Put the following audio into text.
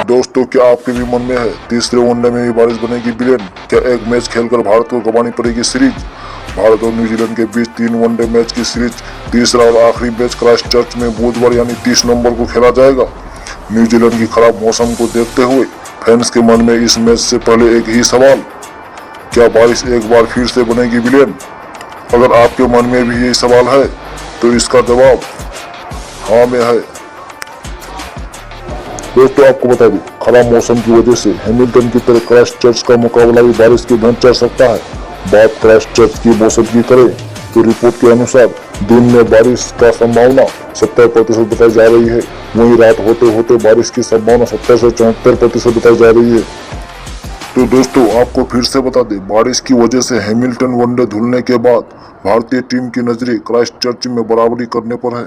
दोस्तों, क्या आपके भी मन में है तीसरे वनडे में भी बारिश बनेगी विलेन? क्या एक मैच खेलकर भारत को गंवानी पड़ेगी सीरीज? भारत और न्यूजीलैंड के बीच 3 वनडे मैच की सीरीज तीसरा और आखिरी मैच क्राइस्टचर्च में बुधवार यानी 30 नवंबर को खेला जाएगा। न्यूजीलैंड की खराब मौसम को देखते हुए फैंस के मन में इस मैच से पहले एक ही सवाल, क्या बारिश एक बार फिर से बनेगी विलेन? अगर आपके मन में भी यही सवाल है तो इसका जवाब हाँ में है। दोस्तों, आपको बता दूं, खराब मौसम की वजह से हैमिल्टन की तरह क्राइस्टचर्च का मुकाबला भी बारिश के भेंट चढ़ सकता है। बात क्राइस्टचर्च की मौसम की करें तो रिपोर्ट के अनुसार दिन में बारिश का संभावना 70% बताई जा रही है, वहीं रात होते होते बारिश की संभावना 70 से 74% बताई जा रही है। तो दोस्तों, आपको फिर से बता दें, बारिश की वजह से हैमिल्टन वनडे धुलने के बाद भारतीय टीम की नजरें क्राइस्टचर्च में बराबरी करने पर है।